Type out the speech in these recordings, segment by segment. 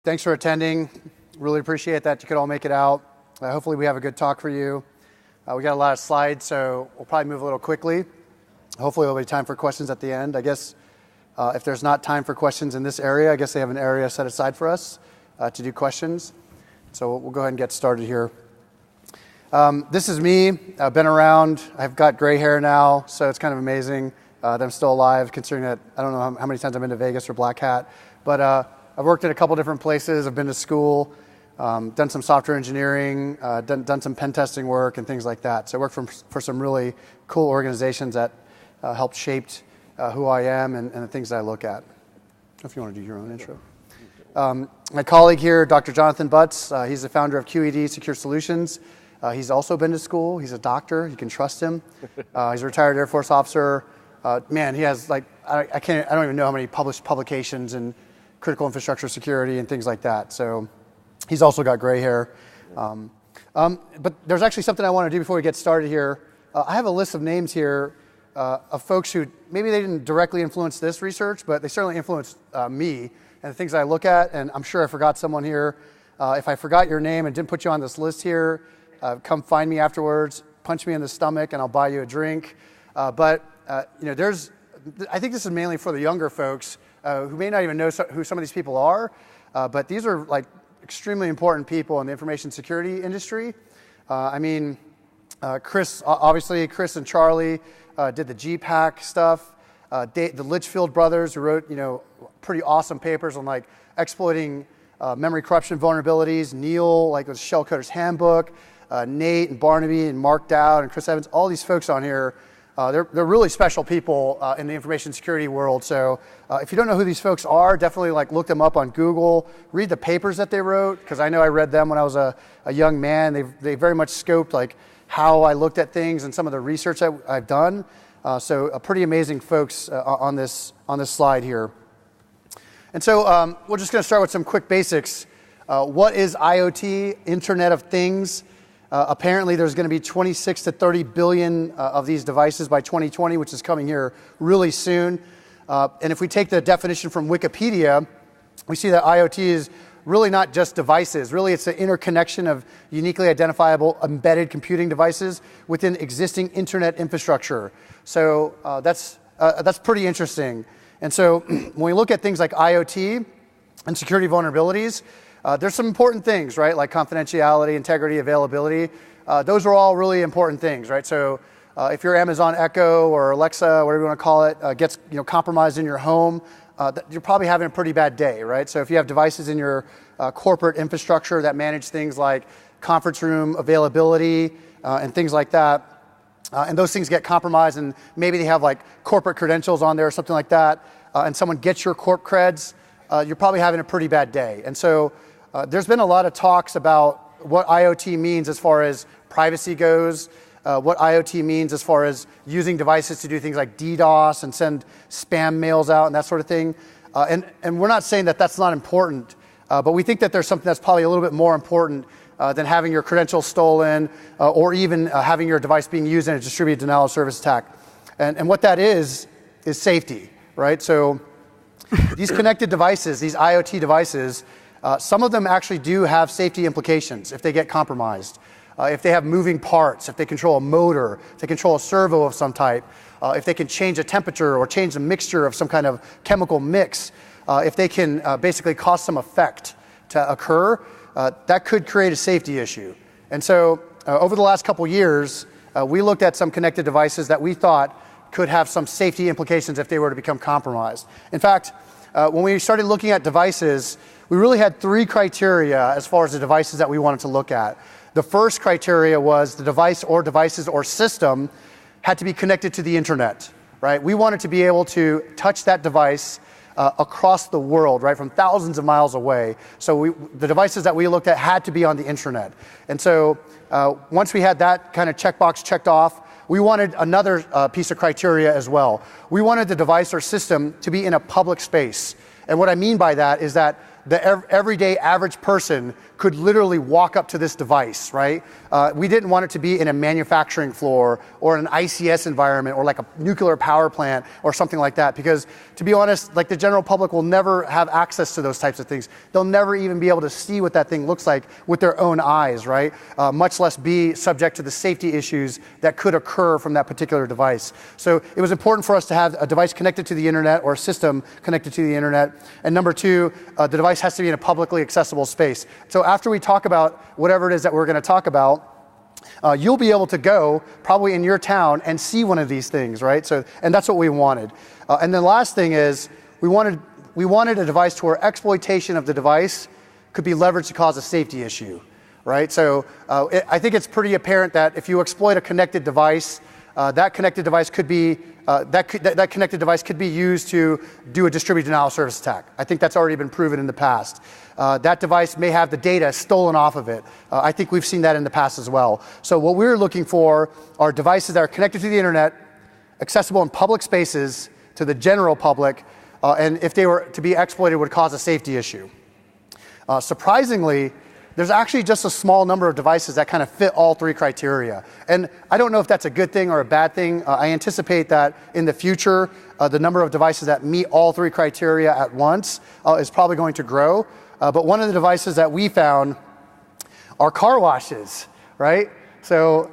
Thanks for attending. Really appreciate that you could all make it out. Hopefully we have a good talk for you. We got a lot of slides, so we'll probably move a little quickly. Hopefully there'll be time for questions at the end. I guess if there's not time for questions in this area, I guess they have an area set aside for us to do questions. So we'll go ahead and get started here. This is me. I've been around. I've got gray hair now, so it's kind of amazing that I'm still alive, considering that I don't know how many times I've been to Vegas or Black Hat. But I've worked at a couple different places. I've been to school, done some software engineering, done some pen testing work and things like that. So I worked for some really cool organizations that helped shape who I am and the things that I look at. If you want to do your own intro. My colleague here, Dr. Jonathan Butts, he's the founder of QED Secure Solutions. He's also been to school. He's a doctor. You can trust him. He's a retired Air Force officer. Man, he has I don't even know how many published publications in critical infrastructure security and things like that. So he's also got gray hair. But there's actually something I want to do before we get started here. I have a list of names here of folks who maybe they didn't directly influence this research, but they certainly influenced me and the things I look at. And I'm sure I forgot someone here. If I forgot your name and didn't put you on this list here, come find me afterwards, punch me in the stomach, and I'll buy you a drink. I think this is mainly for the younger folks who may not even know who some of these people are, but these are like extremely important people in the information security industry. Chris and Charlie did the GPAC stuff. The Litchfield brothers who wrote pretty awesome papers on exploiting memory corruption vulnerabilities. Neil, it was Shellcoder's Handbook. Nate and Barnaby and Mark Dowd and Chris Evans, all these folks on here. They're really special people in the information security world. So if you don't know who these folks are, definitely look them up on Google. Read the papers that they wrote, because I know I read them when I was a young man. They very much scoped how I looked at things and some of the research that I've done. So pretty amazing folks on this slide here. And so we're just going to start with some quick basics. What is IoT, Internet of Things? Apparently, there's going to be 26 to 30 billion of these devices by 2020, which is coming here really soon. And if we take the definition from Wikipedia, we see that IoT is really not just devices. Really, it's the interconnection of uniquely identifiable embedded computing devices within existing internet infrastructure. So that's pretty interesting. And so when we look at things like IoT and security vulnerabilities, there's some important things, right? Like confidentiality, integrity, availability. Those are all really important things, right? So if your Amazon Echo or Alexa, whatever you want to call it, gets compromised in your home, you're probably having a pretty bad day, right? So if you have devices in your corporate infrastructure that manage things like conference room availability and things like that, and those things get compromised, and maybe they have corporate credentials on there or something like that, and someone gets your corp creds, you're probably having a pretty bad day. And so there's been a lot of talks about what IoT means as far as privacy goes, what IoT means as far as using devices to do things like DDoS and send spam mails out and that sort of thing. And we're not saying that that's not important, but we think that there's something that's probably a little bit more important than having your credentials stolen or even having your device being used in a distributed denial of service attack. And what that is safety, right? So these connected devices, these IoT devices, some of them actually do have safety implications if they get compromised. If they have moving parts, if they control a motor, if they control a servo of some type, if they can change a temperature or change the mixture of some kind of chemical mix, if they can basically cause some effect to occur, that could create a safety issue. And so over the last couple years, we looked at some connected devices that we thought could have some safety implications if they were to become compromised. In fact, when we started looking at devices, we really had three criteria as far as the devices that we wanted to look at. The first criteria was the device or devices or system had to be connected to the internet, right? We wanted to be able to touch that device across the world, right, from thousands of miles away. So the devices that we looked at had to be on the internet. And so once we had that kind of checkbox checked off, we wanted another piece of criteria as well. We wanted the device or system to be in a public space. And what I mean by that is that the everyday average person could literally walk up to this device, right? We didn't want it to be in a manufacturing floor or an ICS environment or like a nuclear power plant or something like that, because to be honest, like the general public will never have access to those types of things. They'll never even be able to see what that thing looks like with their own eyes, right? Much less be subject to the safety issues that could occur from that particular device. So it was important for us to have a device connected to the internet or a system connected to the internet. And number two, the device has to be in a publicly accessible space. So after we talk about whatever it is that we're going to talk about, you'll be able to go probably in your town and see one of these things, right? So, and that's what we wanted. And the last thing is we wanted a device to where exploitation of the device could be leveraged to cause a safety issue, right? So I think it's pretty apparent that if you exploit a connected device, that connected device could be that connected device could be used to do a distributed denial of service attack. I think that's already been proven in the past. That device may have the data stolen off of it. I think we've seen that in the past as well. So what we're looking for are devices that are connected to the internet, accessible in public spaces to the general public, and if they were to be exploited would cause a safety issue. Surprisingly, there's actually just a small number of devices that kind of fit all three criteria. And I don't know if that's a good thing or a bad thing. I anticipate that in the future, the number of devices that meet all three criteria at once is probably going to grow. But one of the devices that we found are car washes, right? So,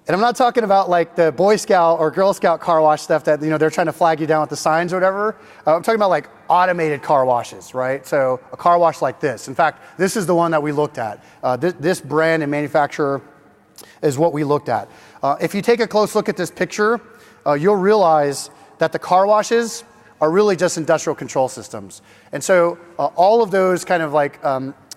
and I'm not talking about like the Boy Scout or Girl Scout car wash stuff that, you know, they're trying to flag you down with the signs or whatever. I'm talking about like automated car washes, right? So a car wash like this. In fact, this is the one that we looked at. This brand and manufacturer is what we looked at. If you take a close look at this picture, you'll realize that the car washes are really just industrial control systems. And so all of those kind of like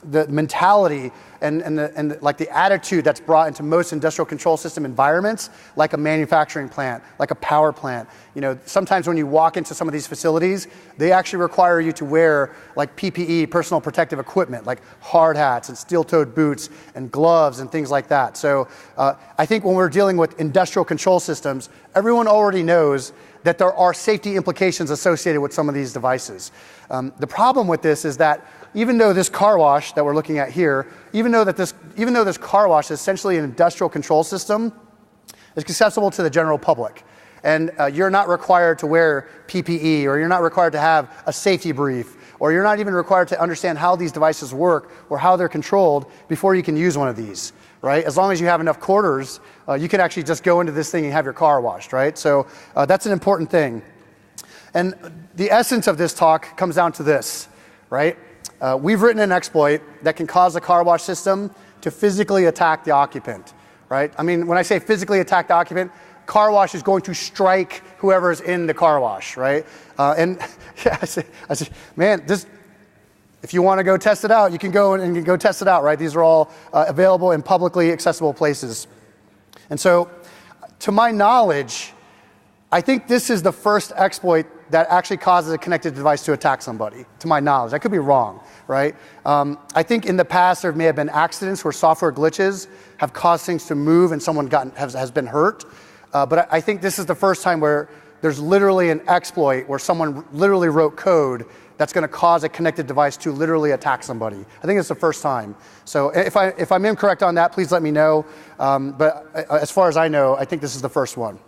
the mentality and like the attitude that's brought into most industrial control system environments, like a manufacturing plant, like a power plant. You know, sometimes when you walk into some of these facilities, they actually require you to wear like PPE, personal protective equipment, like hard hats and steel-toed boots and gloves and things like that. So I think when we're dealing with industrial control systems, everyone already knows that there are safety implications associated with some of these devices. The problem with this is that even though this car wash that we're looking at here, even though this car wash is essentially an industrial control system, it's accessible to the general public. And you're not required to wear PPE, or you're not required to have a safety brief, or you're not even required to understand how these devices work or how they're controlled before you can use one of these, right? As long as you have enough quarters, you can actually just go into this thing and have your car washed, right? So that's an important thing. And the essence of this talk comes down to this, right? We've written an exploit that can cause a car wash system to physically attack the occupant, right? I mean, when I say physically attack the occupant, car wash is going to strike whoever's in the car wash, right? And yeah, I say, man, if you want to go test it out, you can go and go test it out, right? These are all available in publicly accessible places. And so, to my knowledge, I think this is the first exploit that actually causes a connected device to attack somebody, to my knowledge. I could be wrong, right? I think in the past there may have been accidents where software glitches have caused things to move and someone has been hurt. But I think this is the first time where there's literally an exploit where someone literally wrote code that's going to cause a connected device to literally attack somebody. I think it's the first time. So if I'm incorrect on that, please let me know. But as far as I know, I think this is the first one.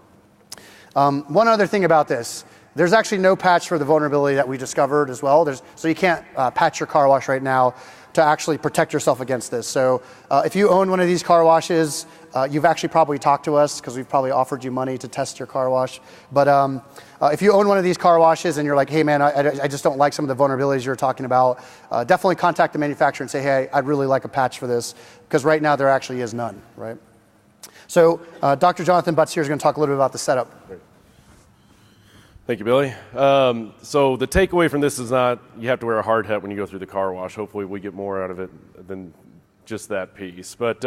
One other thing about this, there's actually no patch for the vulnerability that we discovered as well. So you can't patch your car wash right now to actually protect yourself against this. So if you own one of these car washes, you've actually probably talked to us because we've probably offered you money to test your car wash. But if you own one of these car washes and you're like, hey man, I just don't like some of the vulnerabilities you're talking about, definitely contact the manufacturer and say, hey, I'd really like a patch for this, because right now there actually is none, right? So Dr. Jonathan Butts here is going to talk a little bit about the setup. Great. Thank you, Billy. So the takeaway from this is not you have to wear a hard hat when you go through the car wash. Hopefully we get more out of it than just that piece. But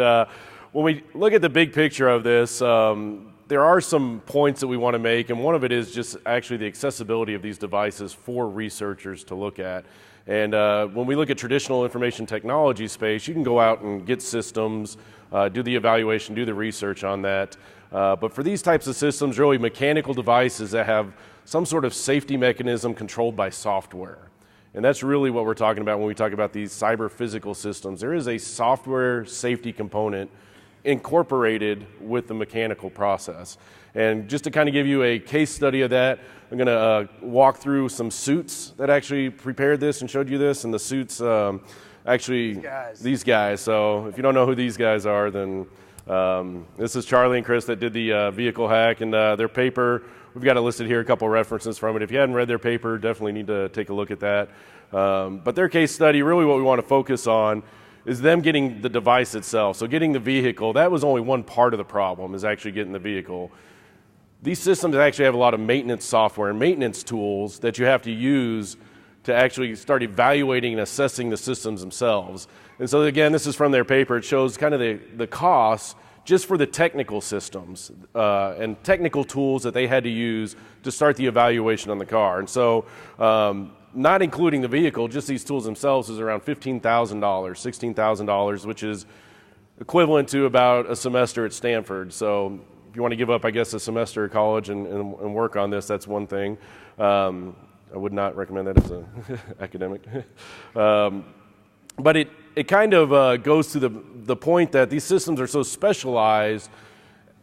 when we look at the big picture of this, there are some points that we want to make, and one of it is just actually the accessibility of these devices for researchers to look at. And when we look at traditional information technology space, you can go out and get systems, do the evaluation, do the research on that. But for these types of systems, really mechanical devices that have some sort of safety mechanism controlled by software. And that's really what we're talking about when we talk about these cyber physical systems. There is a software safety component incorporated with the mechanical process. And just to kind of give you a case study of that, I'm going to walk through some suits that actually prepared this and showed you this. And the suits actually, these guys. So if you don't know who these guys are, then this is Charlie and Chris that did the vehicle hack. And their paper, we've got it listed here, a couple references from it. If you hadn't read their paper, definitely need to take a look at that. But their case study, really what we want to focus on is them getting the device itself. So getting the vehicle, that was only one part of the problem, is actually getting the vehicle. These systems actually have a lot of maintenance software and maintenance tools that you have to use to actually start evaluating and assessing the systems themselves. And so again, this is from their paper. It shows kind of the costs just for the technical systems and technical tools that they had to use to start the evaluation on the car. And so not including the vehicle, just these tools themselves is around $15,000, $16,000, which is equivalent to about a semester at Stanford. So if you want to give up, I guess, a semester of college and work on this, that's one thing. I would not recommend that as an academic. But it kind of goes to the point that these systems are so specialized.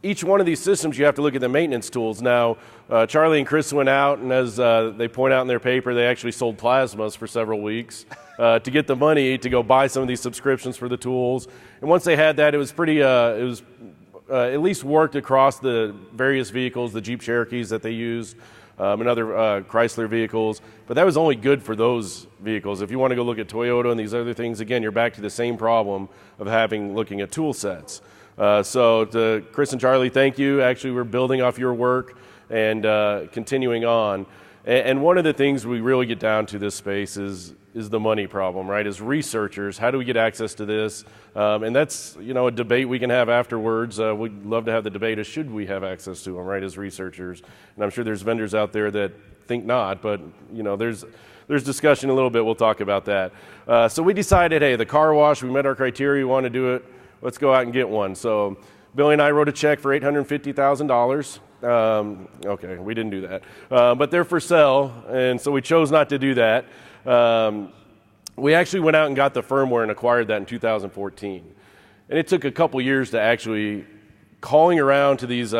Each one of these systems, you have to look at the maintenance tools. Now, Charlie and Chris went out, and as they point out in their paper, they actually sold plasmas for several weeks to get the money to go buy some of these subscriptions for the tools. And once they had that, it was pretty, at least worked across the various vehicles, the Jeep Cherokees that they used, and other Chrysler vehicles. But that was only good for those vehicles. If you want to go look at Toyota and these other things, again, you're back to the same problem of looking at tool sets. So to Chris and Charlie, thank you. Actually, we're building off your work and continuing on. And one of the things we really get down to this space is the money problem, right? As researchers, how do we get access to this? And that's, a debate we can have afterwards. We'd love to have the debate of should we have access to them, right, as researchers. And I'm sure there's vendors out there that think not, but, there's discussion a little bit. We'll talk about that. So we decided, hey, the car wash, we met our criteria, we want to do it. Let's go out and get one. So Billy and I wrote a check for $850,000. Okay, we didn't do that. But they're for sale, and so we chose not to do that. We actually went out and got the firmware and acquired that in 2014. And it took a couple years to actually calling around to these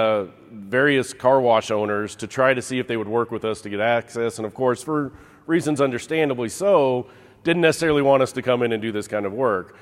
various car wash owners to try to see if they would work with us to get access. And of course, for reasons understandably so, didn't necessarily want us to come in and do this kind of work.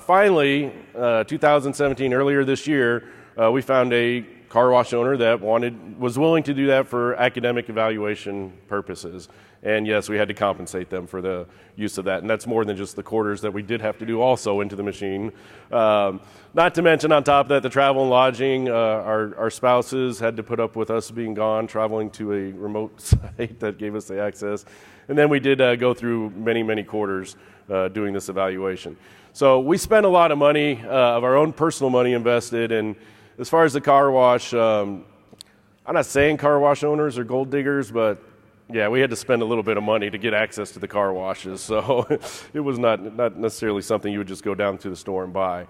Finally, 2017, earlier this year, we found a car wash owner that was willing to do that for academic evaluation purposes. And yes, we had to compensate them for the use of that. And that's more than just the quarters that we did have to do also into the machine. Not to mention on top of that, the travel and lodging, our spouses had to put up with us being gone, traveling to a remote site that gave us the access. And then we did go through many, many quarters doing this evaluation. So we spent a lot of money, of our own personal money invested. And as far as the car wash, I'm not saying car wash owners are gold diggers, but yeah, we had to spend a little bit of money to get access to the car washes. So it was not necessarily something you would just go down to the store and buy.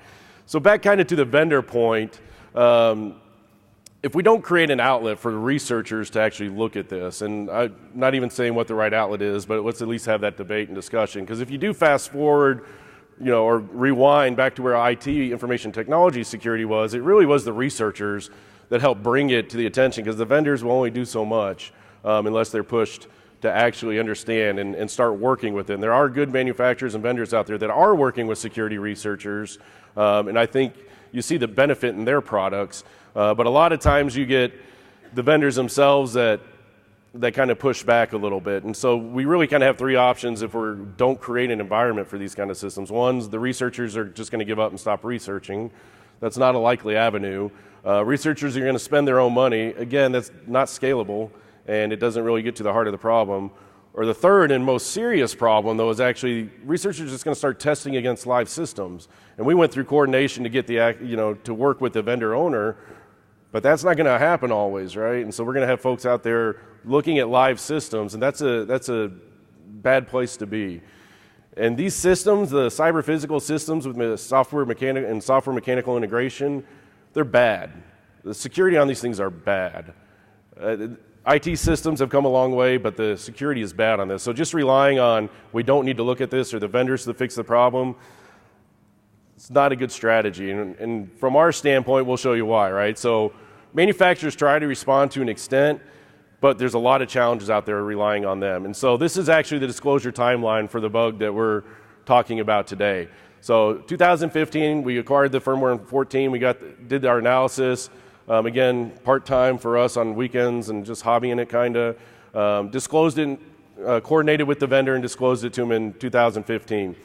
So back kind of to the vendor point, if we don't create an outlet for the researchers to actually look at this, and I'm not even saying what the right outlet is, but let's at least have that debate and discussion. Because if you do fast forward, or rewind back to where IT, information technology security was, it really was the researchers that helped bring it to the attention, because the vendors will only do so much unless they're pushed to actually understand and start working with it. And there are good manufacturers and vendors out there that are working with security researchers, and I think you see the benefit in their products. But a lot of times you get the vendors themselves that kind of push back a little bit. And so we really kind of have three options if we don't create an environment for these kind of systems. One's the researchers are just going to give up and stop researching. That's not a likely avenue. Researchers are going to spend their own money. Again, that's not scalable, and it doesn't really get to the heart of the problem. Or the third and most serious problem, though, is actually researchers are just going to start testing against live systems. And we went through coordination to get to work with the vendor owner, but that's not going to happen always, right? And so we're going to have folks out there looking at live systems, and that's a bad place to be. And these systems, the cyber physical systems with software mechanical integration, they're bad. The security on these things are bad. IT systems have come a long way, but the security is bad on this. So just relying on we don't need to look at this or the vendors to fix the problem, it's not a good strategy. And from our standpoint, we'll show you why, right? So manufacturers try to respond to an extent, but there's a lot of challenges out there relying on them. And so this is actually the disclosure timeline for the bug that we're talking about today. So 2015, we acquired the firmware in 14. We did our analysis. Again, part-time for us on weekends and just hobbying it kind of. Disclosed it, coordinated with the vendor and disclosed it to him in 2015.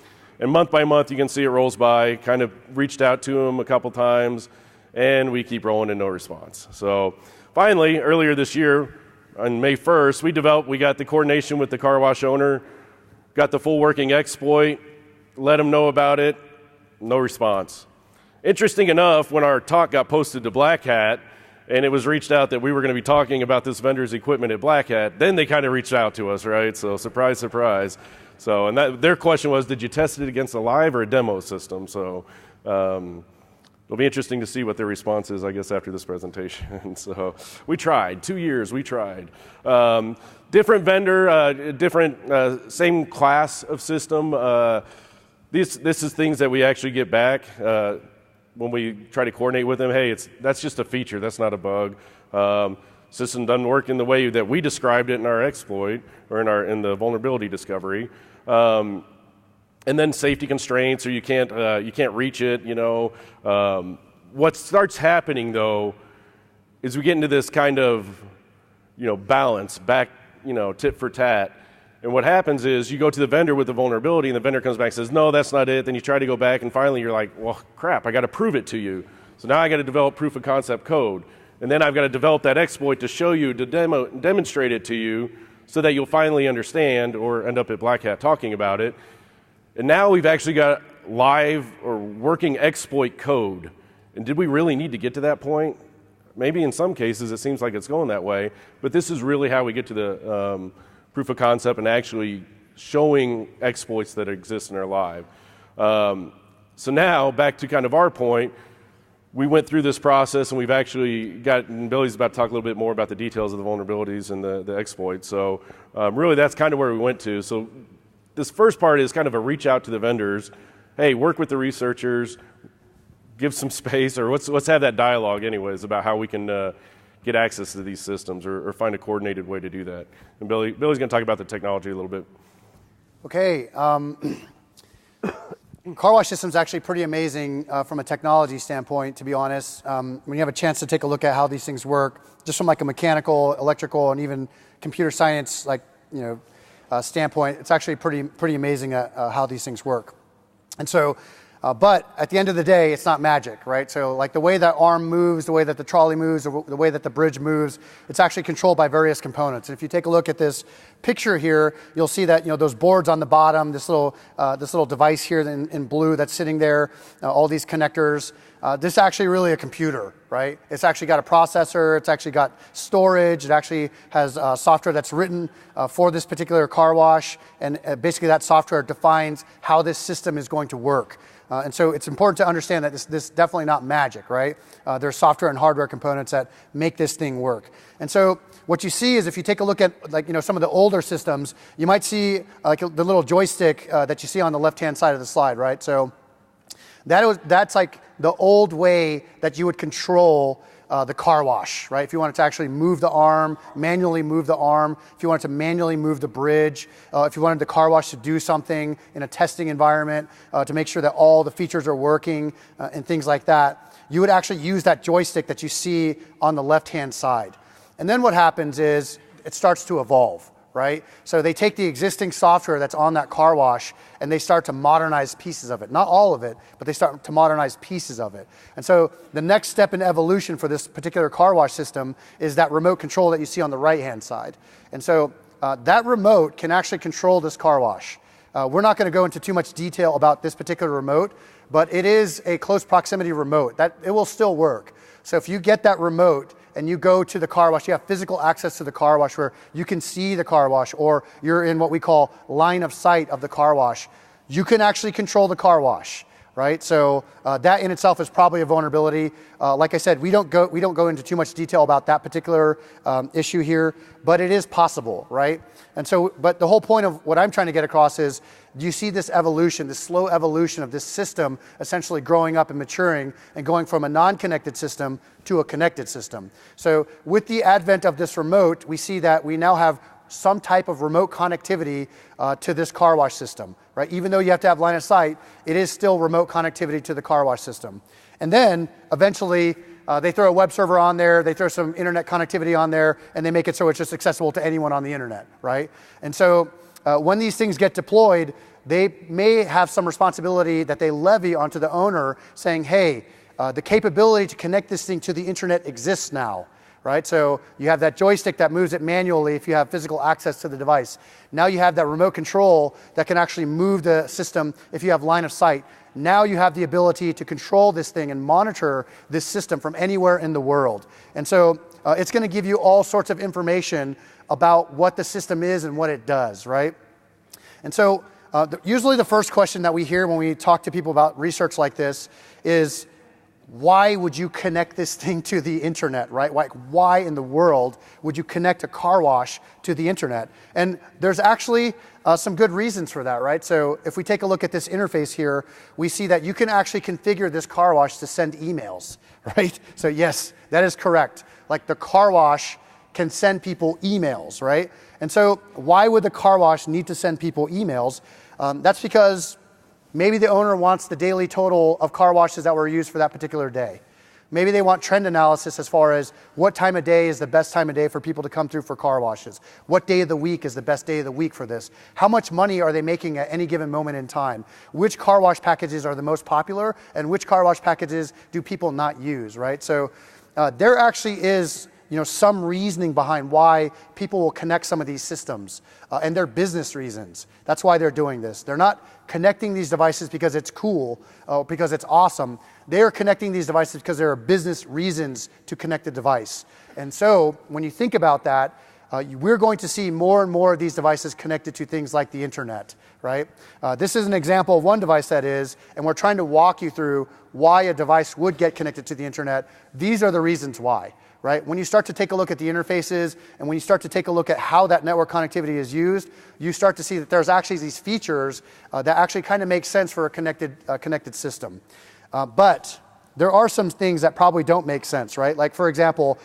And month by month, you can see it rolls by, kind of reached out to him a couple times, and we keep rolling and no response. So finally, earlier this year, on May 1st, we got the coordination with the car wash owner, got the full working exploit, let him know about it, no response. Interesting enough, when our talk got posted to Black Hat, and it was reached out that we were going to be talking about this vendor's equipment at Black Hat, then they kind of reached out to us, right? So surprise, surprise. So, and their question was, did you test it against a live or a demo system? So it'll be interesting to see what their response is, I guess, after this presentation. So we tried, 2 years, we tried. Different vendor, different, same class of system. This is things that we actually get back when we try to coordinate with them. Hey, that's just a feature, that's not a bug. System doesn't work in the way that we described it in our exploit or in the vulnerability discovery. And then safety constraints, or you can't reach it. What starts happening though is we get into this kind of balance back, tit for tat. And what happens is you go to the vendor with the vulnerability, and the vendor comes back and says, no, that's not it. Then you try to go back, and finally you're like, well, crap, I got to prove it to you. So now I got to develop proof of concept code. And then I've got to develop that exploit to show you, to demonstrate it to you, so that you'll finally understand or end up at Black Hat talking about it. And now we've actually got live or working exploit code. And did we really need to get to that point? Maybe in some cases it seems like it's going that way, but this is really how we get to the proof of concept and actually showing exploits that exist in our live. So now, back to kind of our point, we went through this process and we've actually got, and Billy's about to talk a little bit more about the details of the vulnerabilities and the exploits. So really that's kind of where we went to. So this first part is kind of a reach out to the vendors. Hey, work with the researchers, give some space, or let's have that dialogue anyways about how we can get access to these systems or find a coordinated way to do that. And Billy's going to talk about the technology a little bit. Okay. Car wash system is actually pretty amazing from a technology standpoint, to be honest. When you have a chance to take a look at how these things work, just from like a mechanical, electrical, and even computer science standpoint, it's actually pretty amazing at how these things work. And so, but at the end of the day, it's not magic, right? So like the way that arm moves, the way that the trolley moves, the way that the bridge moves, it's actually controlled by various components. And if you take a look at this picture here, you'll see that those boards on the bottom, this little device here in blue that's sitting there, all these connectors. This is actually really a computer, right? It's actually got a processor, it's actually got storage, it actually has software that's written for this particular car wash, and basically that software defines how this system is going to work. And so it's important to understand that this is definitely not magic, right? There's software and hardware components that make this thing work. And so what you see is if you take a look at some of the older systems, you might see the little joystick that you see on the left-hand side of the slide, right? So that's like the old way that you would control the car wash, right? If you wanted to actually move the arm, manually move the arm, if you wanted to manually move the bridge, if you wanted the car wash to do something in a testing environment to make sure that all the features are working and things like that, you would actually use that joystick that you see on the left-hand side. And then what happens is it starts to evolve, right? So they take the existing software that's on that car wash and they start to modernize pieces of it. Not all of it, but they start to modernize pieces of it. And so the next step in evolution for this particular car wash system is that remote control that you see on the right-hand side. And so that remote can actually control this car wash. We're not going to go into too much detail about this particular remote, but it is a close proximity remote. That it will still work. So if you get that remote and you go to the car wash, you have physical access to the car wash where you can see the car wash, or you're in what we call line of sight of the car wash, you can actually control the car wash. right? So that in itself is probably a vulnerability. Like I said, we don't go into too much detail about that particular issue here, but it is possible, right? And so, but the whole point of what I'm trying to get across is, do you see this evolution, this slow evolution of this system essentially growing up and maturing and going from a non-connected system to a connected system? So with the advent of this remote, we see that we now have some type of remote connectivity to this car wash system, right? Even though you have to have line of sight, it is still remote connectivity to the car wash system. And then eventually they throw a web server on there, they throw some internet connectivity on there, and they make it so it's just accessible to anyone on the internet, right? And so when these things get deployed, they may have some responsibility that they levy onto the owner saying, hey, the capability to connect this thing to the internet exists now, right? So you have that joystick that moves it manually if you have physical access to the device. Now you have that remote control that can actually move the system if you have line of sight. Now you have the ability to control this thing and monitor this system from anywhere in the world. And so it's going to give you all sorts of information about what the system is and what it does, right? And so usually the first question that we hear when we talk to people about research like this is, why would you connect this thing to the internet, right? Why in the world would you connect a car wash to the internet? And there's actually some good reasons for that, right? So if we take a look at this interface here, we see that you can actually configure this car wash to send emails, right? So yes, that is correct. Like the car wash can send people emails, right? And so why would the car wash need to send people emails? That's because maybe the owner wants the daily total of car washes that were used for that particular day. Maybe they want trend analysis as far as what time of day is the best time of day for people to come through for car washes. What day of the week is the best day of the week for this? How much money are they making at any given moment in time? Which car wash packages are the most popular, and which car wash packages do people not use, right? So there actually is some reasoning behind why people will connect some of these systems, and they're business reasons. That's why they're doing this. They're not connecting these devices because it's cool, because it's awesome. They are connecting these devices because there are business reasons to connect the device. And so when you think about that, we're going to see more and more of these devices connected to things like the internet, right? This is an example of one device that is, and we're trying to walk you through why a device would get connected to the internet. These are the reasons why. Right? When you start to take a look at the interfaces and when you start to take a look at how that network connectivity is used, you start to see that there's actually these features that actually kind of make sense for a connected system. But there are some things that probably don't make sense, right? Like for example,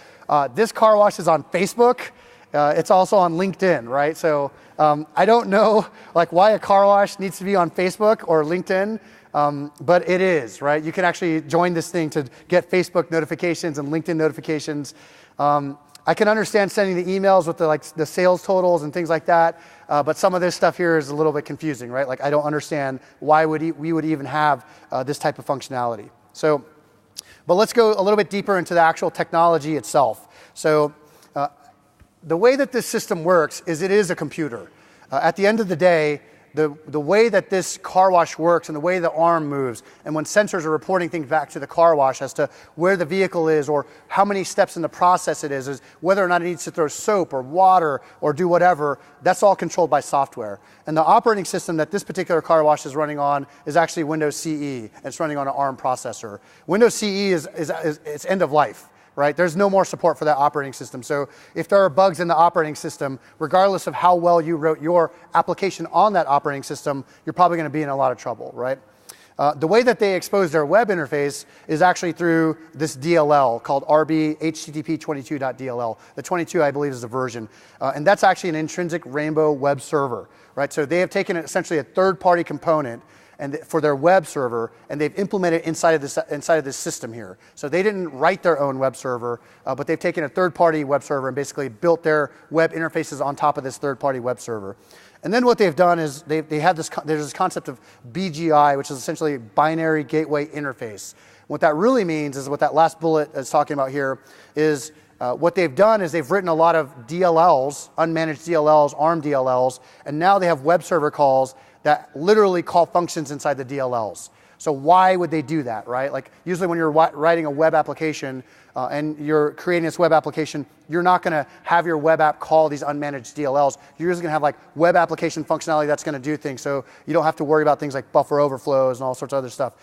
this car wash is on Facebook. It's also on LinkedIn, right? So I don't know why a car wash needs to be on Facebook or LinkedIn. But it is, right? You can actually join this thing to get Facebook notifications and LinkedIn notifications. I can understand sending the emails with the sales totals and things like that, but some of this stuff here is a little bit confusing, right? I don't understand why we would even have this type of functionality. So, but let's go a little bit deeper into the actual technology itself. So the way that this system works is it is a computer. At the end of the day, the way that this car wash works and the way the arm moves, and when sensors are reporting things back to the car wash as to where the vehicle is or how many steps in the process it is whether or not it needs to throw soap or water or do whatever, that's all controlled by software. And the operating system that this particular car wash is running on is actually Windows CE, and it's running on an ARM processor. Windows CE is it's end of life. Right? There's no more support for that operating system. So if there are bugs in the operating system, regardless of how well you wrote your application on that operating system, you're probably going to be in a lot of trouble, right? The way that they expose their web interface is actually through this DLL called RB HTTP22.dll. The 22, I believe, is the version. And that's actually an intrinsic Rainbow web server, right? So they have taken essentially a third-party component and for their web server, and they've implemented it inside of this system here. So they didn't write their own web server, but they've taken a third-party web server and basically built their web interfaces on top of this third-party web server. And then what they've done is they have there's this concept of BGI, which is essentially binary gateway interface. What that really means is what that last bullet is talking about here is what they've done is they've written a lot of DLLs, unmanaged DLLs, ARM DLLs, and now they have web server calls that literally call functions inside the DLLs. So why would they do that, right? Like usually when you're writing a web application and you're creating this web application, you're not going to have your web app call these unmanaged DLLs. You're just going to have like web application functionality that's going to do things, so you don't have to worry about things like buffer overflows and all sorts of other stuff.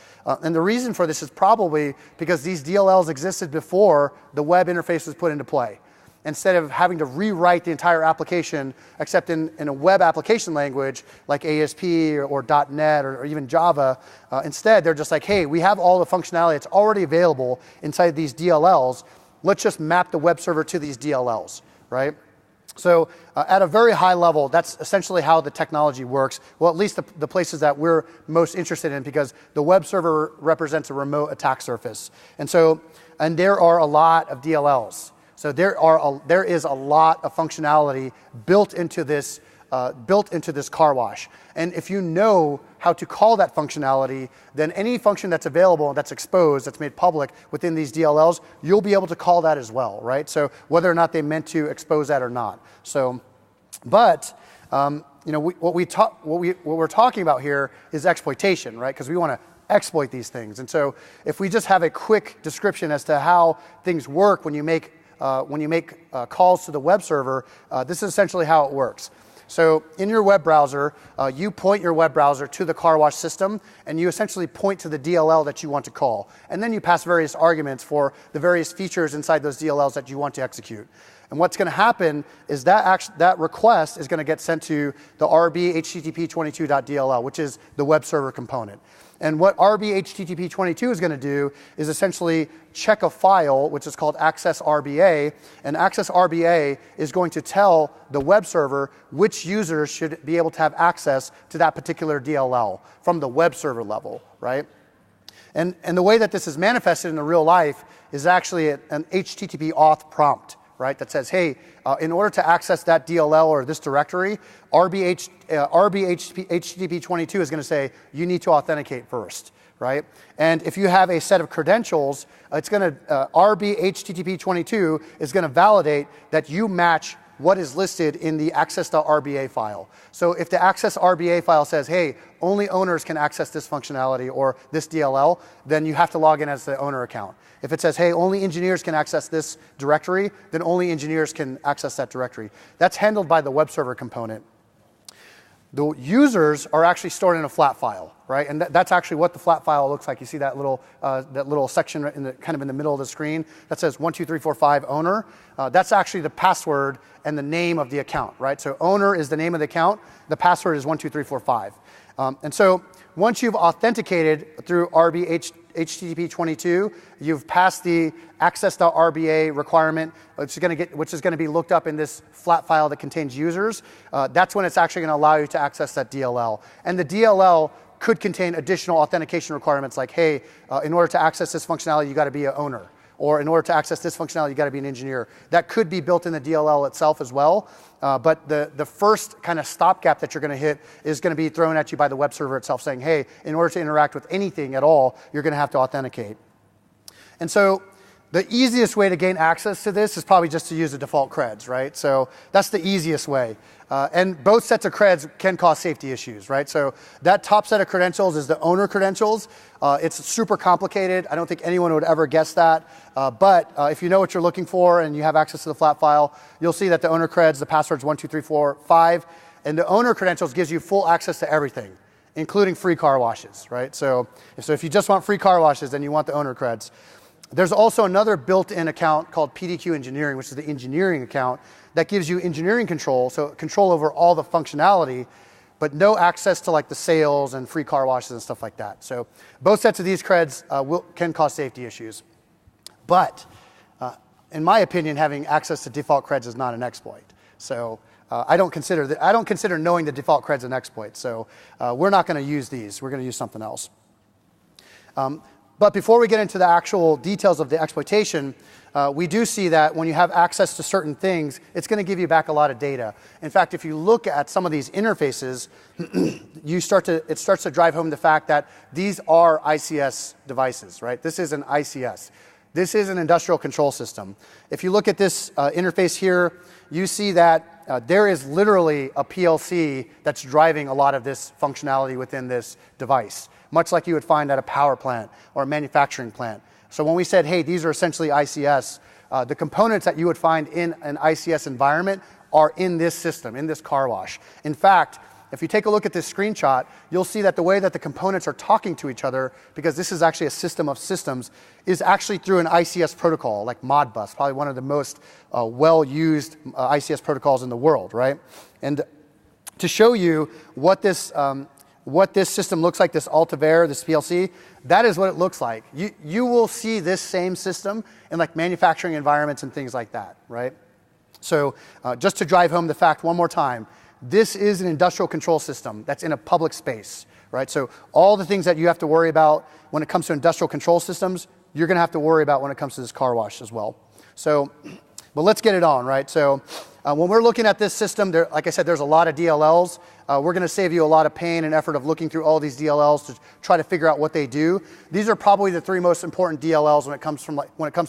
And the reason for this is probably because these DLLs existed before the web interface was put into play. Instead of having to rewrite the entire application, except in a web application language like ASP or .NET or even Java, instead they're just like, hey, we have all the functionality that's already available inside these DLLs. Let's just map the web server to these DLLs, right? So at a very high level, that's essentially how the technology works. Well, at least the places that we're most interested in, because the web server represents a remote attack surface. And there are a lot of DLLs. So there is a lot of functionality built into this car wash. And if you know how to call that functionality, then any function that's available, that's exposed, that's made public within these DLLs, you'll be able to call that as well, right? So whether or not they meant to expose that or not. So, but what we're talking about here is exploitation, right? Because we want to exploit these things. And so if we just have a quick description as to how things work when you make calls to the web server, this is essentially how it works. So in your web browser, you point your web browser to the car wash system, and you essentially point to the DLL that you want to call. And then you pass various arguments for the various features inside those DLLs that you want to execute. And what's going to happen is that request is going to get sent to the RB HTTP22.dll, which is the web server component. And what RB HTTP22 is going to do is essentially check a file, which is called access RBA, and access RBA is going to tell the web server which users should be able to have access to that particular DLL from the web server level, right? And the way that this is manifested in the real life is actually an HTTP auth prompt, right? That says, hey, in order to access that DLL or this directory, RB HTTP22 is going to say, you need to authenticate first, right? And if you have a set of credentials, it's going to, RB HTTP22 is going to validate that you match what is listed in the access.rba file. So if the access.rba file says, hey, only owners can access this functionality or this DLL, then you have to log in as the owner account. If it says, hey, only engineers can access this directory, then only engineers can access that directory. That's handled by the web server component. The users are actually stored in a flat file, right? And that's actually what the flat file looks like. You see that little section kind of in the middle of the screen that says 12345 owner. That's actually the password and the name of the account, right? So owner is the name of the account. The password is 12345. And so once you've authenticated through RB HTTP22, you've passed the access.rba requirement, which is going to be looked up in this flat file that contains users. That's when it's actually going to allow you to access that DLL. And the DLL could contain additional authentication requirements like, hey, in order to access this functionality, you got to be an owner. Or in order to access this functionality, you got to be an engineer. That could be built in the DLL itself as well. But the first kind of stopgap that you're going to hit is going to be thrown at you by the web server itself saying, hey, in order to interact with anything at all, you're going to have to authenticate. And so the easiest way to gain access to this is probably just to use the default creds, right? So that's the easiest way. And both sets of creds can cause safety issues, right? So that top set of credentials is the owner credentials. It's super complicated. I don't think anyone would ever guess that. But if you know what you're looking for and you have access to the flat file, you'll see that the owner creds, the password's 12345, and the owner credentials gives you full access to everything, including free car washes, right? So if you just want free car washes, then you want the owner creds. There's also another built-in account called PDQ Engineering, which is the engineering account that gives you engineering control, so control over all the functionality, but no access to like the sales and free car washes and stuff like that. So both sets of these creds can cause safety issues. But in my opinion, having access to default creds is not an exploit. So I don't consider knowing the default creds an exploit. So we're not going to use these. We're going to use something else. But before we get into the actual details of the exploitation, we do see that when you have access to certain things, it's going to give you back a lot of data. In fact, if you look at some of these interfaces, it starts to drive home the fact that these are ICS devices, right? This is an ICS. This is an industrial control system. If you look at this interface here, you see that there is literally a PLC that's driving a lot of this functionality within this device, much like you would find at a power plant or a manufacturing plant. So when we said, hey, these are essentially ICS, the components that you would find in an ICS environment are in this system, in this car wash. In fact, if you take a look at this screenshot, you'll see that the way that the components are talking to each other, because this is actually a system of systems, is actually through an ICS protocol, like Modbus, probably one of the most well-used ICS protocols in the world, right? And to show you what this system looks like, this Altaver, this PLC, that is what it looks like. You will see this same system in like manufacturing environments and things like that, right? So just to drive home the fact one more time, this is an industrial control system that's in a public space, right? So all the things that you have to worry about when it comes to industrial control systems, you're going to have to worry about when it comes to this car wash as well. So, but let's get it on, right? So when we're looking at this system, like I said, there's a lot of DLLs. We're going to save you a lot of pain and effort of looking through all these DLLs to try to figure out what they do. These are probably the three most important DLLs when it comes to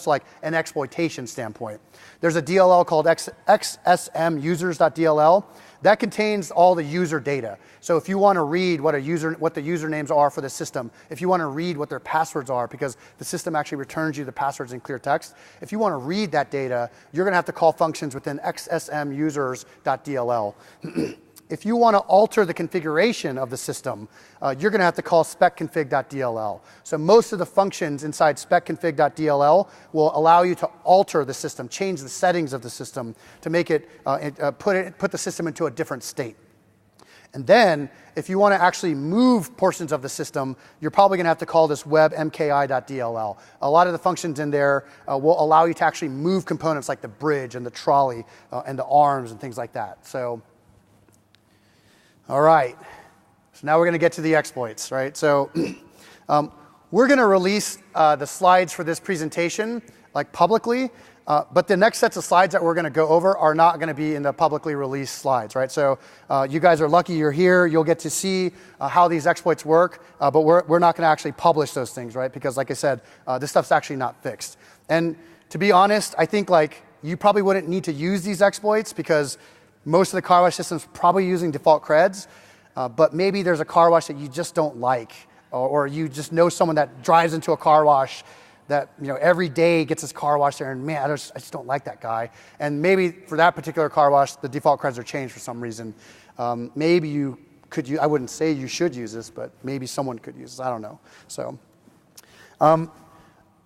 like an exploitation standpoint. There's a DLL called xsmusers.dll. That contains all the user data. So if you want to read what the usernames are for the system, if you want to read what their passwords are, because the system actually returns you the passwords in clear text, if you want to read that data, you're going to have to call functions within xsmusers.dll. If you want to alter the configuration of the system, you're going to have to call specconfig.dll. So most of the functions inside specconfig.dll will allow you to alter the system, change the settings of the system to make it, put the system into a different state. And then, if you want to actually move portions of the system, you're probably going to have to call this web mki.dll. A lot of the functions in there will allow you to actually move components like the bridge and the trolley and the arms and things like that. So, all right, so now we're going to get to the exploits, right? So we're going to release the slides for this presentation like publicly, but the next sets of slides that we're going to go over are not going to be in the publicly released slides, right? So you guys are lucky you're here. You'll get to see how these exploits work, but we're not going to actually publish those things, right? Because like I said, this stuff's actually not fixed. And to be honest, I think like you probably wouldn't need to use these exploits because most of the car wash systems probably using default creds, but maybe there's a car wash that you just don't like, or you just know someone that drives into a car wash that every day gets his car wash there, and man, I just don't like that guy. And maybe for that particular car wash, the default creds are changed for some reason. Maybe you could use, I wouldn't say you should use this, but maybe someone could use this, I don't know. So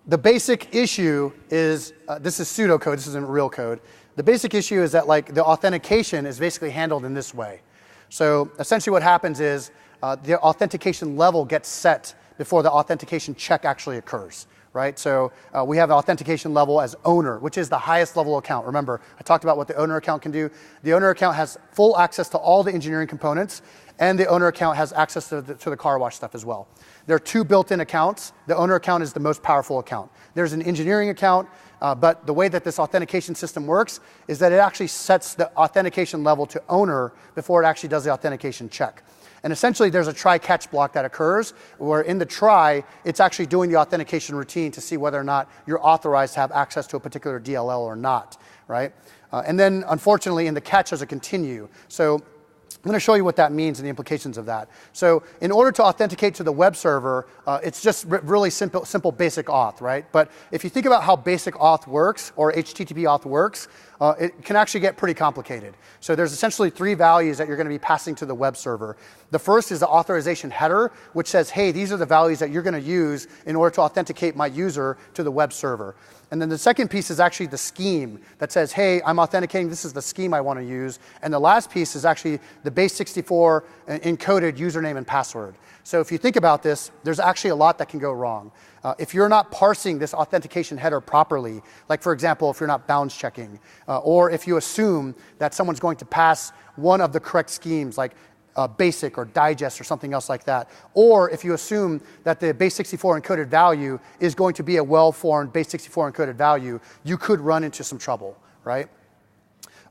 the basic issue is, this is pseudocode, this isn't real code. The basic issue is that like the authentication is basically handled in this way. So essentially what happens is the authentication level gets set before the authentication check actually occurs, right? So we have an authentication level as owner, which is the highest level account. Remember, I talked about what the owner account can do. The owner account has full access to all the engineering components, and the owner account has access to the car wash stuff as well. There are two built-in accounts. The owner account is the most powerful account. There's an engineering account, but the way that this authentication system works is that it actually sets the authentication level to owner before it actually does the authentication check. And essentially, there's a try-catch block that occurs where in the try, it's actually doing the authentication routine to see whether or not you're authorized to have access to a particular DLL or not, right? And then, unfortunately, in the catch, there's a continue. So I'm going to show you what that means and the implications of that. So in order to authenticate to the web server, it's just really simple basic auth, right? But if you think about how basic auth works, or HTTP auth works, it can actually get pretty complicated. So there's essentially three values that you're going to be passing to the web server. The first is the authorization header, which says, hey, these are the values that you're going to use in order to authenticate my user to the web server. And then the second piece is actually the scheme that says, hey, I'm authenticating, this is the scheme I want to use. And the last piece is actually the base64 encoded username and password. So if you think about this, there's actually a lot that can go wrong. If you're not parsing this authentication header properly, like for example, if you're not bounds checking, or if you assume that someone's going to pass one of the correct schemes, like basic or digest or something else like that, or if you assume that the base64 encoded value is going to be a well-formed base64 encoded value, you could run into some trouble, right?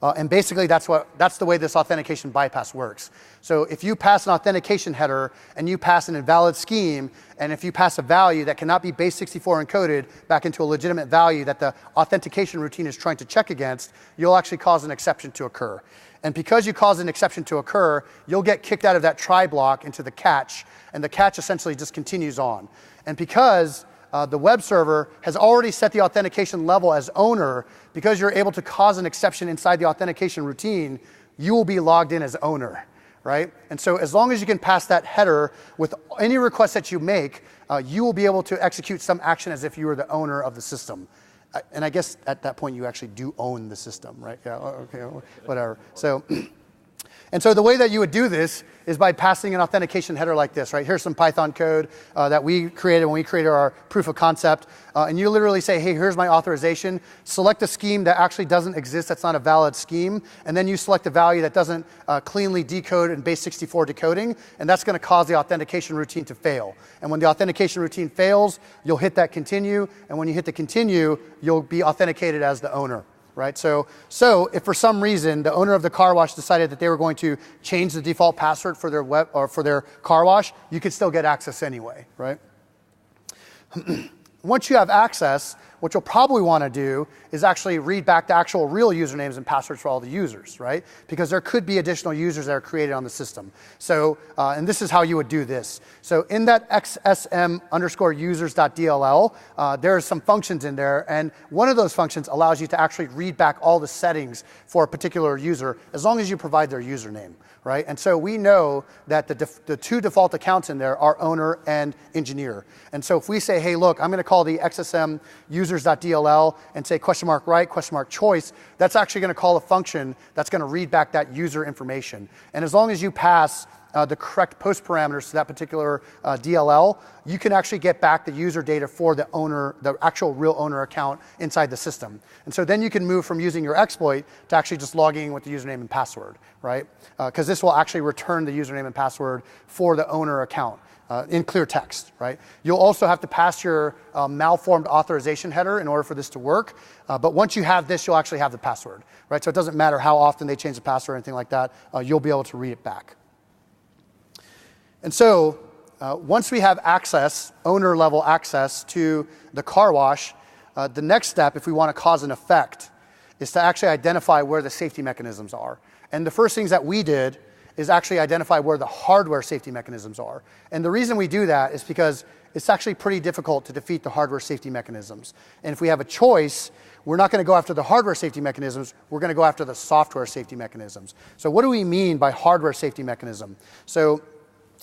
And basically, that's the way this authentication bypass works. So if you pass an authentication header and you pass an invalid scheme, and if you pass a value that cannot be base64 encoded back into a legitimate value that the authentication routine is trying to check against, you'll actually cause an exception to occur. And because you cause an exception to occur, you'll get kicked out of that try block into the catch, and the catch essentially just continues on. And because the web server has already set the authentication level as owner, because you're able to cause an exception inside the authentication routine, you will be logged in as owner, right? And so as long as you can pass that header with any request that you make, you will be able to execute some action as if you were the owner of the system. And I guess at that point you actually do own the system, right? Yeah, okay, whatever. So, and so the way that you would do this is by passing an authentication header like this, right? Here's some Python code that we created when we created our proof of concept. And you literally say, hey, here's my authorization. Select a scheme that actually doesn't exist, that's not a valid scheme. And then you select a value that doesn't cleanly decode in base64 decoding. And that's going to cause the authentication routine to fail. And when the authentication routine fails, you'll hit that continue. And when you hit the continue, you'll be authenticated as the owner. Right? So if for some reason the owner of the car wash decided that they were going to change the default password for their web or for their car wash, you could still get access anyway, right? Once you have access, what you'll probably want to do is actually read back the actual real usernames and passwords for all the users, right? Because there could be additional users that are created on the system. So, and this is how you would do this. So in that xsm_users.dll, there are some functions in there, and one of those functions allows you to actually read back all the settings for a particular user as long as you provide their username, right? And so we know that the two default accounts in there are owner and engineer. And so if we say, hey, look, I'm going to call the xsm users.dll and say $right, $choice, that's actually going to call a function that's going to read back that user information. And as long as you pass the correct post parameters to that particular DLL, you can actually get back the user data for the owner, the actual real owner account inside the system. And so then you can move from using your exploit to actually just logging in with the username and password, right? Because this will actually return the username and password for the owner account. In clear text, right? You'll also have to pass your malformed authorization header in order for this to work. But once you have this, you'll actually have the password, right? So it doesn't matter how often they change the password or anything like that. You'll be able to read it back. And so once we have access, owner level access to the car wash, the next step, if we want to cause an effect, is to actually identify where the safety mechanisms are. And the first things that we did is actually identify where the hardware safety mechanisms are. And the reason we do that is because it's actually pretty difficult to defeat the hardware safety mechanisms. And if we have a choice, we're not going to go after the hardware safety mechanisms, we're going to go after the software safety mechanisms. So what do we mean by hardware safety mechanism? So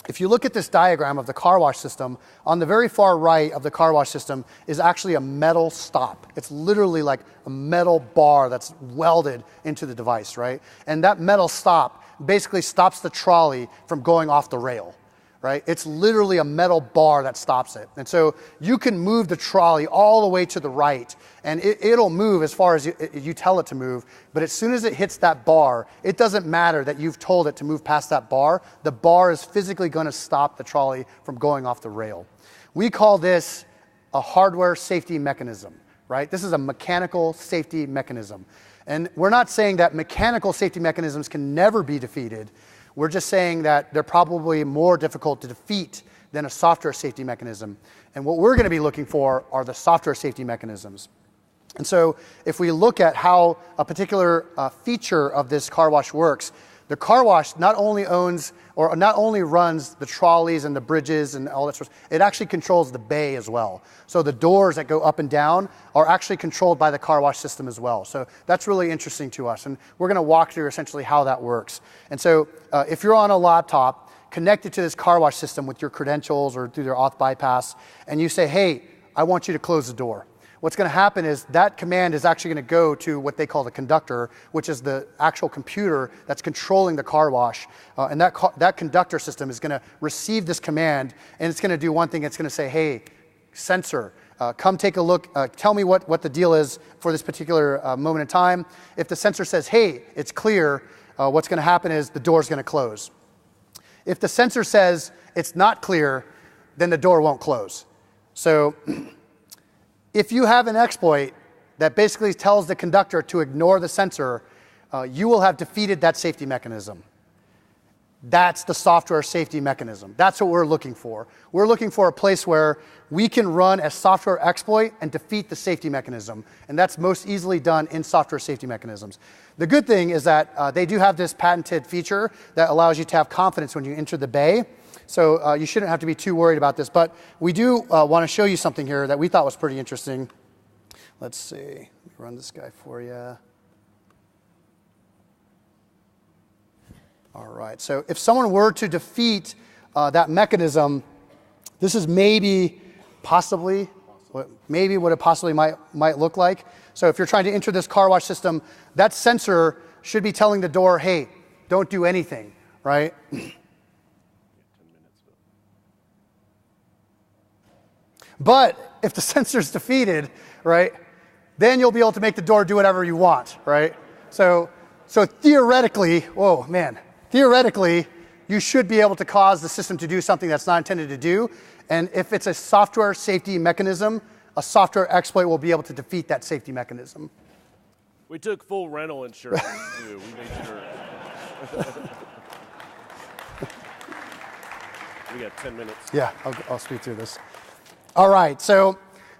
if you look at this diagram of the car wash system, on the very far right of the car wash system is actually a metal stop. It's literally like a metal bar that's welded into the device, right? And that metal stop basically stops the trolley from going off the rail, right? It's literally a metal bar that stops it. And so you can move the trolley all the way to the right, and it'll move as far as you tell it to move, but as soon as it hits that bar, it doesn't matter that you've told it to move past that bar. The bar is physically going to stop the trolley from going off the rail. We call this a hardware safety mechanism, right? This is a mechanical safety mechanism. And we're not saying that mechanical safety mechanisms can never be defeated. We're just saying that they're probably more difficult to defeat than a software safety mechanism. And what we're going to be looking for are the software safety mechanisms. And so if we look at how a particular feature of this car wash works, the car wash not only owns or not only runs the trolleys and the bridges and all that sort of stuff, it actually controls the bay as well. So the doors that go up and down are actually controlled by the car wash system as well. So that's really interesting to us. And we're going to walk through essentially how that works. And so if you're on a laptop connected to this car wash system with your credentials or through their auth bypass, and you say, hey, I want you to close the door. What's going to happen is that command is actually going to go to what they call the conductor, which is the actual computer that's controlling the car wash. And that conductor system is going to receive this command, and it's going to do one thing. It's going to say, hey, sensor, come take a look. Tell me what the deal is for this particular moment in time. If the sensor says, hey, it's clear, what's going to happen is the door is going to close. If the sensor says it's not clear, then the door won't close. So if you have an exploit that basically tells the conductor to ignore the sensor, you will have defeated that safety mechanism. That's the software safety mechanism. That's what we're looking for. We're looking for a place where we can run a software exploit and defeat the safety mechanism. And that's most easily done in software safety mechanisms. The good thing is that they do have this patented feature that allows you to have confidence when you enter the bay. So you shouldn't have to be too worried about this. But we do want to show you something here that we thought was pretty interesting. Let's see. Let me run this guy for you. All right, so if someone were to defeat that mechanism, this is possibly what it possibly might look like. So if you're trying to enter this car wash system, that sensor should be telling the door, hey, don't do anything, right? But if the sensor's defeated, right, then you'll be able to make the door do whatever you want, right? So theoretically, theoretically, you should be able to cause the system to do something that's not intended to do. And if it's a software safety mechanism, a software exploit will be able to defeat that safety mechanism. We took full rental insurance, too. We made sure. We got 10 minutes. Yeah, I'll speed through this. All right, so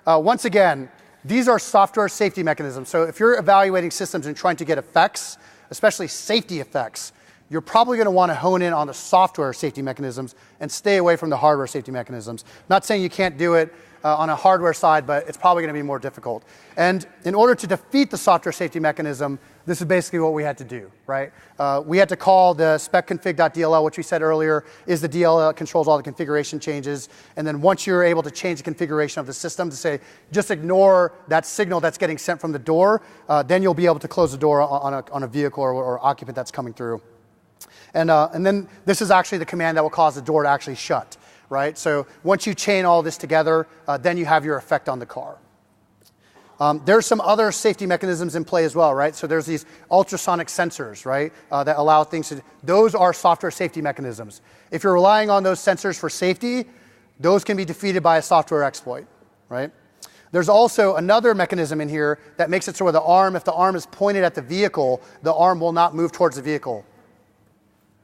once again, these are software safety mechanisms. So if you're evaluating systems and trying to get effects, especially safety effects, you're probably going to want to hone in on the software safety mechanisms and stay away from the hardware safety mechanisms. Not saying you can't do it on a hardware side, but it's probably going to be more difficult. And in order to defeat the software safety mechanism, this is basically what we had to do, right? We had to call the spec-config.dll, which we said earlier is the DLL that controls all the configuration changes. And then once you're able to change the configuration of the system to say, just ignore that signal that's getting sent from the door, then you'll be able to close the door on a vehicle or occupant that's coming through. And then this is actually the command that will cause the door to actually shut, right? So once you chain all this together, then you have your effect on the car. There's some other safety mechanisms in play as well, right? So there's these ultrasonic sensors, right, that allow things to, those are software safety mechanisms. If you're relying on those sensors for safety, those can be defeated by a software exploit, right? There's also another mechanism in here that makes it so where the arm, if the arm is pointed at the vehicle, the arm will not move towards the vehicle.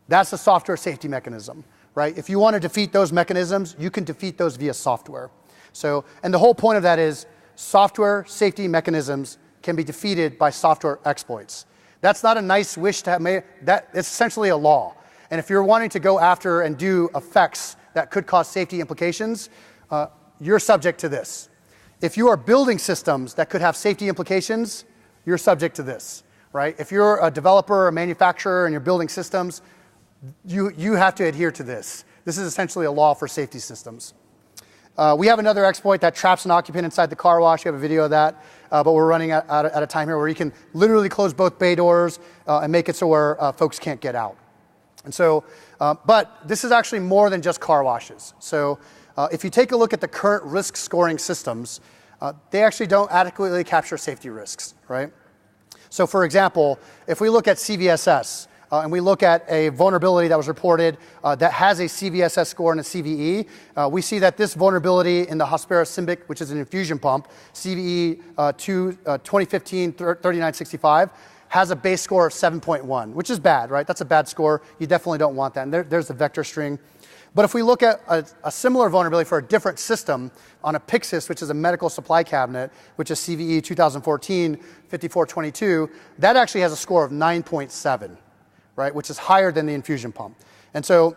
That's a software safety mechanism, right? If you want to defeat those mechanisms, you can defeat those via software. So, and the whole point of that is software safety mechanisms can be defeated by software exploits. That's not a nice wish to have made. That it's essentially a law. And if you're wanting to go after and do effects that could cause safety implications, you're subject to this. If you are building systems that could have safety implications, you're subject to this, right? If you're a developer or a manufacturer and you're building systems, you have to adhere to this. This is essentially a law for safety systems. We have another exploit that traps an occupant inside the car wash. We have a video of that, but we're running out of time here where you can literally close both bay doors and make it so where folks can't get out. And so, but this is actually more than just car washes. So if you take a look at the current risk scoring systems, they actually don't adequately capture safety risks, right? So for example, if we look at CVSS, and we look at a vulnerability that was reported that has a CVSS score and a CVE, we see that this vulnerability in the Hospira Symbic, which is an infusion pump, CVE 2015-3965, has a base score of 7.1, which is bad, right? That's a bad score. You definitely don't want that. And there's the vector string. But if we look at a similar vulnerability for a different system on a Pyxis, which is a medical supply cabinet, which is CVE 2014-5422, that actually has a score of 9.7. Right, which is higher than the infusion pump. And so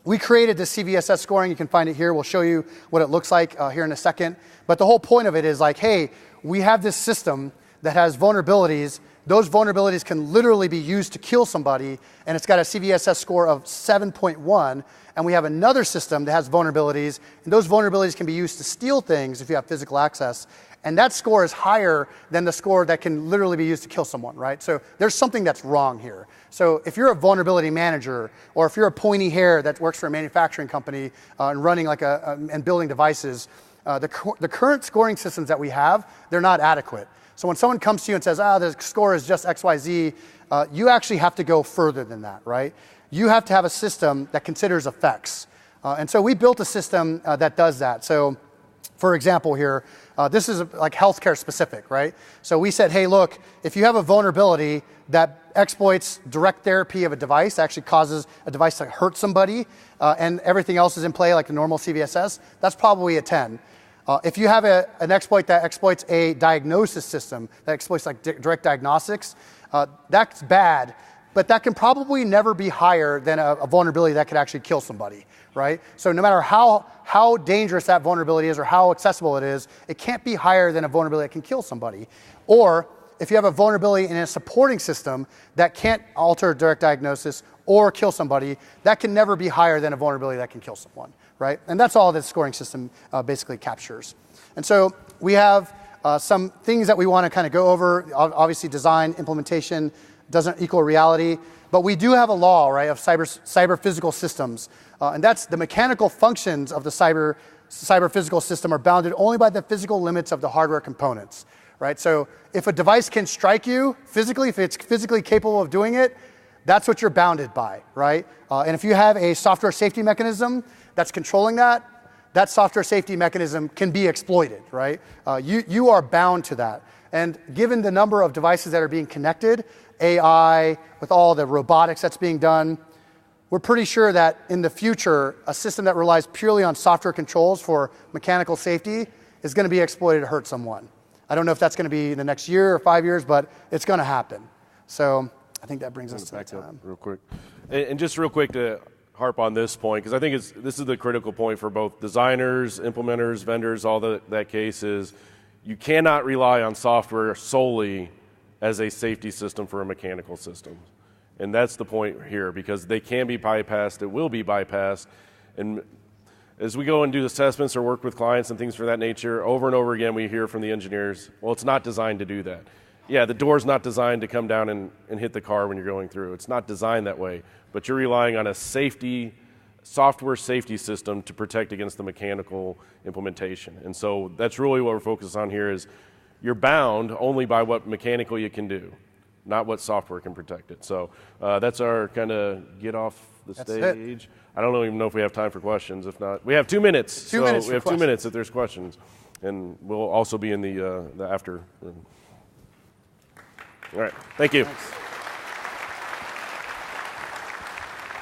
we created this CVSS scoring. You can find it here. We'll show you what it looks like here in a second. But the whole point of it is like, hey, we have this system that has vulnerabilities. Those vulnerabilities can literally be used to kill somebody, and it's got a CVSS score of 7.1. And we have another system that has vulnerabilities, and those vulnerabilities can be used to steal things if you have physical access. And that score is higher than the score that can literally be used to kill someone, right? So there's something that's wrong here. So if you're a vulnerability manager, or if you're a pointy hair that works for a manufacturing company and running like and building devices, the current scoring systems that we have, they're not adequate. So when someone comes to you and says, the score is just XYZ, you actually have to go further than that, right? You have to have a system that considers effects. And so we built a system that does that. So For example here, this is like healthcare specific, right? So we said, hey, look, if you have a vulnerability that exploits direct therapy of a device, actually causes a device to hurt somebody, and everything else is in play like the normal CVSS, that's probably a 10. If you have an exploit that exploits a diagnosis system, that exploits like direct diagnostics, that's bad, but that can probably never be higher than a vulnerability that could actually kill somebody, right? So no matter how dangerous that vulnerability is or how accessible it is, it can't be higher than a vulnerability that can kill somebody. Or if you have a vulnerability in a supporting system that can't alter direct diagnosis or kill somebody, that can never be higher than a vulnerability that can kill someone, right? And that's all this scoring system basically captures. And so we have some things that we want to kind of go over. Obviously, design, implementation doesn't equal reality, but we do have a law, right, of cyber physical systems, and that's the mechanical functions of the cyber physical system are bounded only by the physical limits of the hardware components, right? So if a device can strike you physically, if it's physically capable of doing it, that's what you're bounded by, right? And if you have a software safety mechanism that's controlling that, that software safety mechanism can be exploited, right? You are bound to that. And given the number of devices that are being connected, AI, with all the robotics that's being done, we're pretty sure that in the future, a system that relies purely on software controls for mechanical safety is going to be exploited to hurt someone. I don't know if that's going to be in the next year or 5 years, but it's going to happen. So I think that brings us to the time. Real quick. And just real quick to harp on this point, because I think this is the critical point for both designers, implementers, vendors, all that case is you cannot rely on software solely as a safety system for a mechanical system. And that's the point here, because they can be bypassed, it will be bypassed. And as we go and do assessments or work with clients and things for that nature, over and over again we hear from the engineers, well, it's not designed to do that. Yeah, the door's not designed to come down and hit the car when you're going through. It's not designed that way, but you're relying on a software safety system to protect against the mechanical implementation. And so that's really what we're focused on here is you're bound only by what mechanical you can do, not what software can protect it. So that's our kind of get off the stage. I don't even know if we have time for questions. If not, we have 2 minutes. We have 2 minutes if there's questions. And we'll also be in the after room. All right, thank you. Thanks.